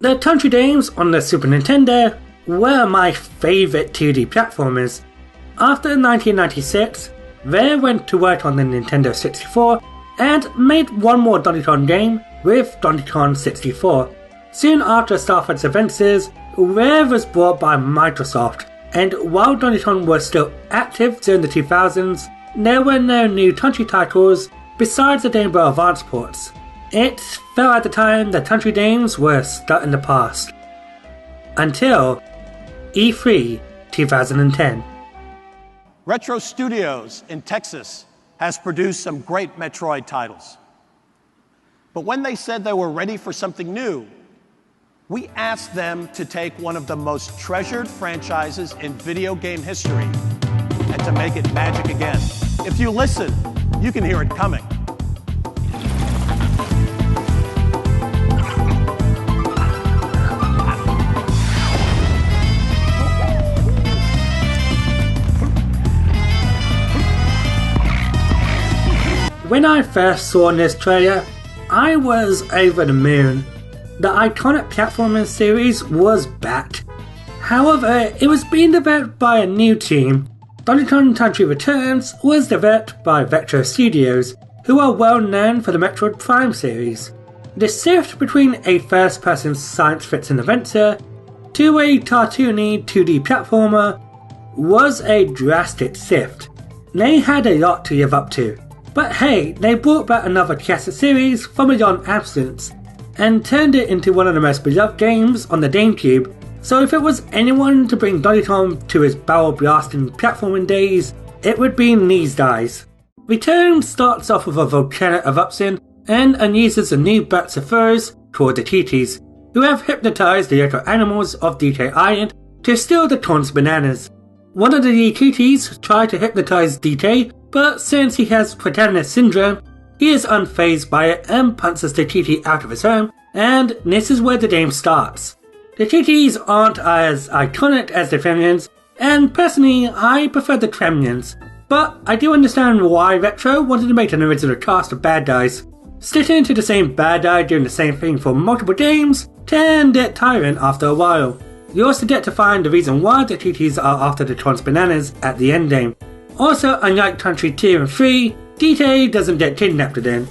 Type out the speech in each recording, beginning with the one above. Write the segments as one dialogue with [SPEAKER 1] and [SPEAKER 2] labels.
[SPEAKER 1] The Tanooki games on the Super Nintendo were my favourite 2D platformers. After 1996, Rare went to work on the Nintendo 64 and made one more Donkey Kong game with Donkey Kong 64. Soon after Star Fox Adventures, Rare was bought by Microsoft, and while Donkey Kong was still active during the 2000s, there were no new Tanooki titles besides the Game Boy Advance ports. It felt at the time that Tanooki games were stuck in the past. Until E3 2010.
[SPEAKER 2] Retro Studios in Texas has produced some great Metroid titles. But when they said they were ready for something new, we asked them to take one of the most treasured franchises in video game history and to make it magic again. If you listen, you can hear it coming.
[SPEAKER 1] When I first saw this trailer, I was over the moon. The iconic platforming series was back. However, it was being developed by a new team. Donkey Kong Country Returns was developed by Retro Studios, who are well known for the Metroid Prime series. The shift between a first-person science fiction adventure to a cartoony 2D platformer was a drastic shift. They had a lot to live up to. But hey, they brought back another classic series from a young absence and turned it into one of the most beloved games on the GameCube, so if it was anyone to bring Donkey Kong to his barrel blasting platforming days, it would be these guys. Return starts off with a volcano eruption and uses a new batch of foes called the Titis, who have hypnotized the local animals of DK Island to steal the Kong's bananas. One of the Titis try to hypnotize DK, but since he has protagonist syndrome, he is unfazed by it and punches the TT out of his home, and this is where the game starts. The TTs aren't as iconic as the Tremlians, and personally I prefer the Tremlians, but I do understand why Retro wanted to make an original cast of bad guys. Sticking to the same bad guy doing the same thing for multiple games can get tiring after a while. You also get to find the reason why the TTs are after the Kong's bananas at the endgame. Also, unlike Country 2 and 3, DK doesn't get kidnapped again.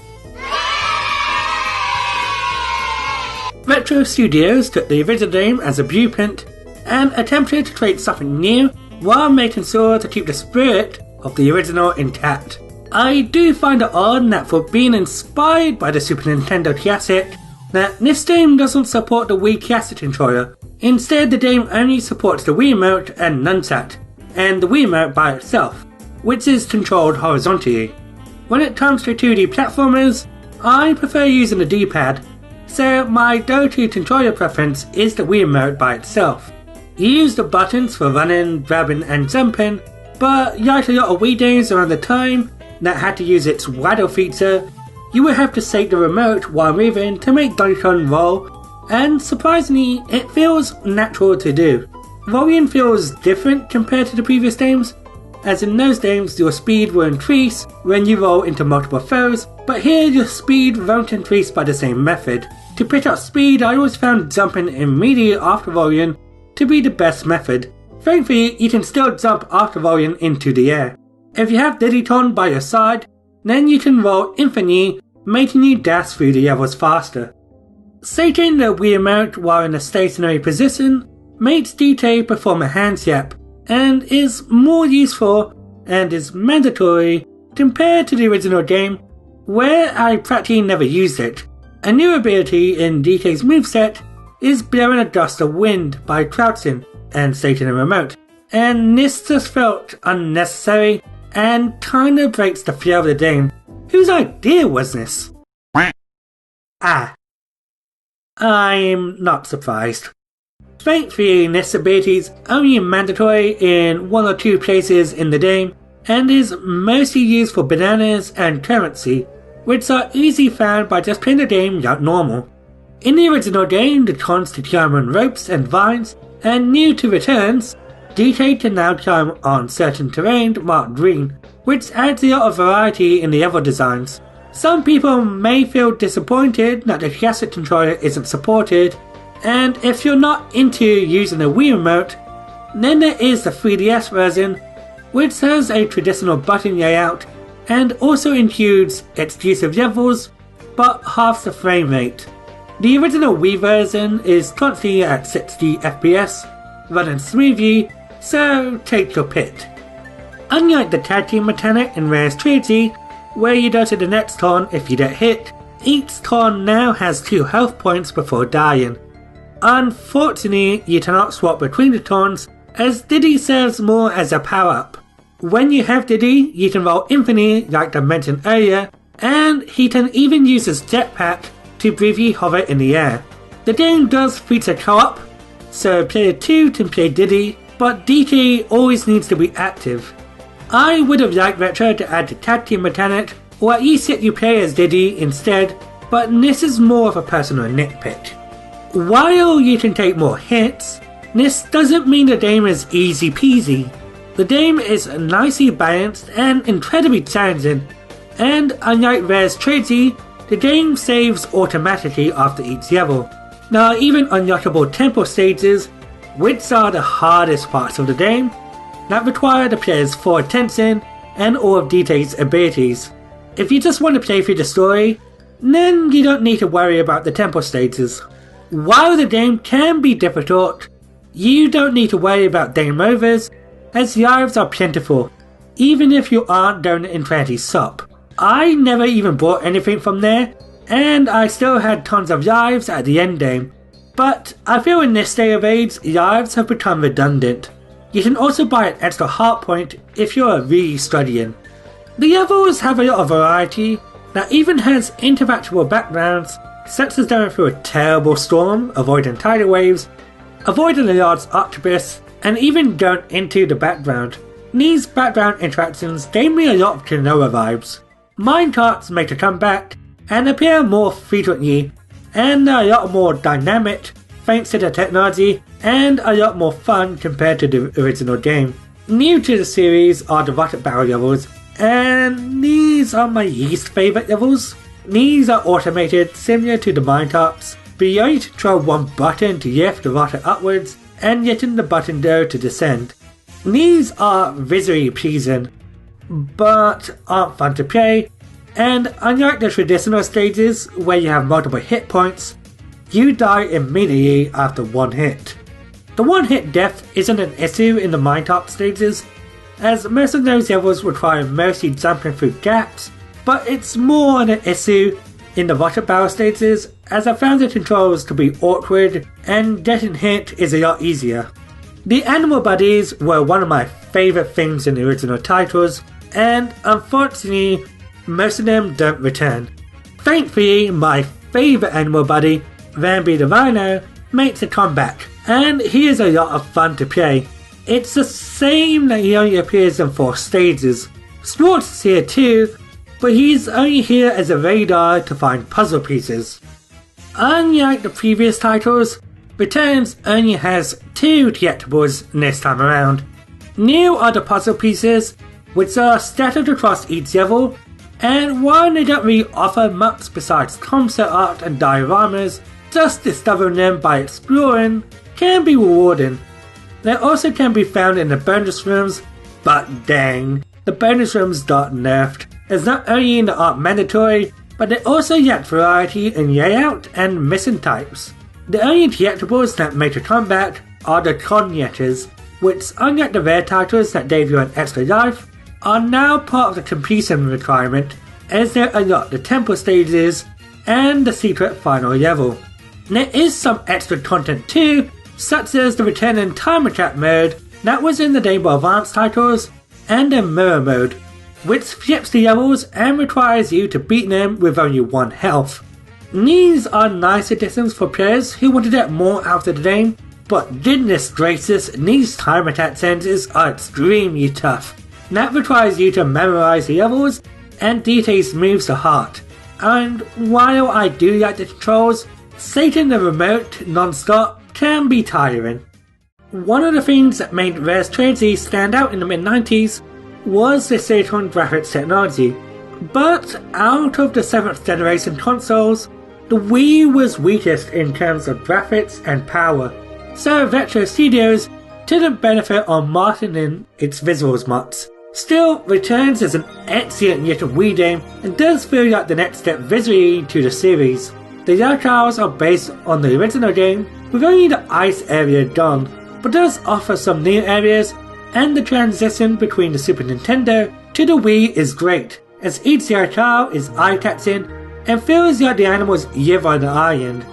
[SPEAKER 1] Retro Studios took the original game as a blueprint and attempted to create something new while making sure to keep the spirit of the original intact. I do find it odd that for being inspired by the Super Nintendo Classic, that this game doesn't support the Wii Classic controller. Instead, the game only supports the Wii Remote and Nunchuck, and the Wii Remote by itself, which is controlled horizontally. When it comes to 2D platformers, I prefer using the D-pad, so my go-to controller preference is the Wii Remote by itself. You use the buttons for running, grabbing and jumping, but like a lot of Wii games around the time that had to use its waddle feature, you would have to shake the remote while moving to make Donkey Kong roll, and surprisingly, it feels natural to do. Rolling feels different compared to the previous games, as in those games your speed will increase when you roll into multiple foes, but here your speed won't increase by the same method. To pick up speed, I always found jumping immediately after rolling to be the best method. Thankfully, you can still jump after rolling into the air. If you have Diddy Kong by your side, then you can roll infinitely, making you dash through the levels faster. Shaking the Wii Remote while in a stationary position makes DK perform a hand swap, and is more useful and is mandatory compared to the original game, where I practically never used it. A new ability in DK's moveset is blowing a gust of wind by crouching and shaking the remote, and this just felt unnecessary and kinda breaks the flow of the game. Whose idea was this? I'm not surprised. Thankfully, this ability is only mandatory in one or two places in the game, and is mostly used for bananas and currency, which are easily found by just playing the game like normal. In the original game, the Kongs could climb on ropes and vines, and new to Returns, DK can now climb on certain terrain marked green, which adds a lot of variety in the level designs. Some people may feel disappointed that the classic controller isn't supported, And if you're not into using a Wii remote, then there is the 3DS version, which has a traditional button layout and also includes exclusive levels, but half the frame rate. The original Wii version is constantly at 60 FPS, running smoothly, so take your pick. Unlike the tag team mechanic in Rare's Trilogy, where you go to the next turn if you get hit, each turn now has 2 health points before dying. Unfortunately, you cannot swap between the turns, as Diddy serves more as a power-up. When you have Diddy, you can roll infinitely like I mentioned earlier, and he can even use his jetpack to briefly hover in the air. The game does feature co-op, so player 2 can play Diddy, but DK always needs to be active. I would have liked Retro to add the tag team mechanic, or at least let you play as Diddy instead, but this is more of a personal nitpick. While you can take more hits, this doesn't mean the game is easy peasy. The game is nicely balanced and incredibly challenging, and unlike Rare's Trilogy, the game saves automatically after each level. There are even unlockable temple stages, which are the hardest parts of the game, that require the player's full attention and all of DK's abilities. If you just want to play through the story, then you don't need to worry about the temple stages. While the game can be difficult, you don't need to worry about game overs, as lives are plentiful, even if you aren't going to Infinity Sup. I never even bought anything from there, and I still had tons of lives at the end game, but I feel in this day of age, lives have become redundant. You can also buy an extra heart point if you're really studying. The levels have a lot of variety that even has interactable backgrounds, such as going through a terrible storm, avoiding tidal waves, avoiding a large octopus, and even going into the background. These background interactions gave me a lot of Klonoa vibes. Minecarts make a comeback and appear more frequently, and are a lot more dynamic thanks to the technology and a lot more fun compared to the original game. New to the series are the rocket barrel levels, and these are my least favourite levels. These are automated similar to the minecarts, but you only control one button to lift the rocket upwards and hitting the button down to descend. These are visually pleasing, but aren't fun to play, and unlike the traditional stages where you have multiple hit points, you die immediately after one hit. The one hit death isn't an issue in the minecart stages, as most of those levels require mostly jumping through gaps, but it's more an issue in the rocket barrel stages, as I found the controls to be awkward and getting hit is a lot easier. The animal buddies were one of my favourite things in the original titles, and unfortunately most of them don't return. Thankfully, my favourite animal buddy, Rambi the Rhino, makes a comeback, and he is a lot of fun to play. It's a shame that he only appears in 4 stages. Sports is here too, but he's only here as a radar to find puzzle pieces. Unlike the previous titles, Returns only has 2 collectibles this time around. New are the puzzle pieces, which are scattered across each level, and while they don't really offer much besides concept art and dioramas, just discovering them by exploring can be rewarding. They also can be found in the bonus rooms, but dang, the bonus rooms got nerfed, as not only in the art mandatory, but they also lack variety in layout and mission types. The only collectibles that make a comeback are the cognates, which, unlike the rare titles that gave you an extra life, are now part of the completion requirement, as they unlock the temple stages and the secret final level. There is some extra content too, such as the returning time attack mode that was in the Game Boy Advance titles, and the mirror mode, which flips the levels and requires you to beat them with only 1 health. These are nice additions for players who want to get more out of the game, but goodness gracious, these time attack sentences are extremely tough. That requires you to memorize the levels and DK's moves to heart. And while I do like the controls, setting the remote non-stop can be tiring. One of the things that made Rare's Trilogy stand out in the mid-90s was the silicon graphics technology, but out of the 7th generation consoles, the Wii was weakest in terms of graphics and power, so Retro Studios didn't benefit on marketing its visuals much. Still, Returns is an excellent little Wii game and does feel like the next step visually to the series. The art styles are based on the original game, with only the ice area done, but does offer some new areas, and the transition between the Super Nintendo to the Wii is great, as each art style is eye-catching and feels like the animals live on the island.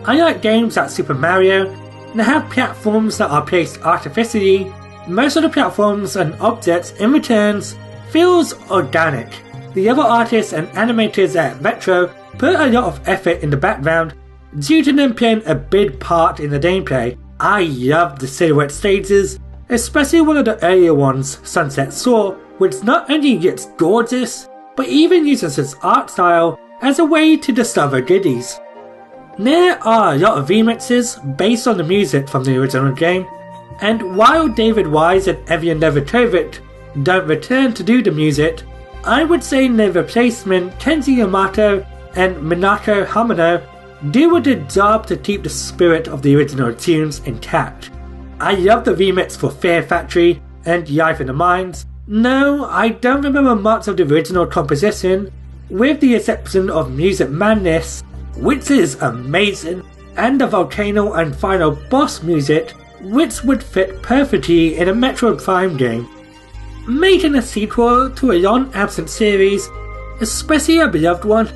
[SPEAKER 1] I like games like Super Mario that have platforms that are placed artificially. Most of the platforms and objects in Returns feels organic. The other artists and animators at Retro put a lot of effort in the background due to them playing a big part in the gameplay. I love the silhouette stages, especially one of the earlier ones, Sunset Soar, which not only gets gorgeous, but even uses its art style as a way to discover goodies. There are a lot of remixes based on the music from the original game, and while David Wise and Evian Levitovich don't return to do the music, I would say their replacement Kenji Yamato and Minato Hamano do a good job to keep the spirit of the original tunes intact. I love the remix for Fear Factory and Life in the Mines. No, I don't remember much of the original composition, with the exception of Music Madness, which is amazing, and the volcano and final boss music, which would fit perfectly in a Metroid Prime game. Making a sequel to a long-absent series, especially a beloved one,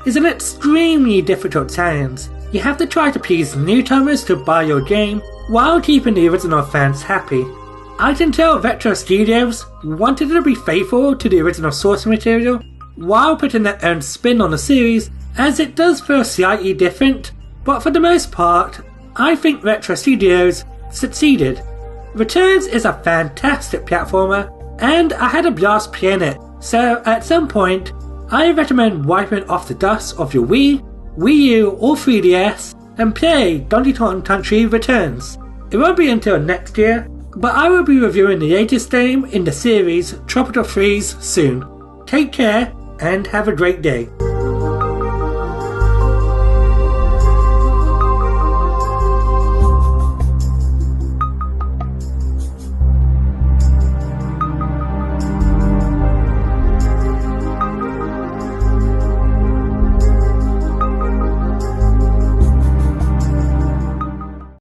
[SPEAKER 1] is an extremely difficult challenge. You have to try to please newcomers to buy your game while keeping the original fans happy. I can tell Retro Studios wanted to be faithful to the original source material while putting their own spin on the series, as it does feel slightly different, but for the most part, I think Retro Studios succeeded. Returns is a fantastic platformer, and I had a blast playing it, so at some point, I recommend wiping off the dust of your Wii, Wii U or 3DS and play Donkey Kong Country Returns. It won't be until next year, but I will be reviewing the latest game in the series Tropical Freeze soon. Take care and have a great day.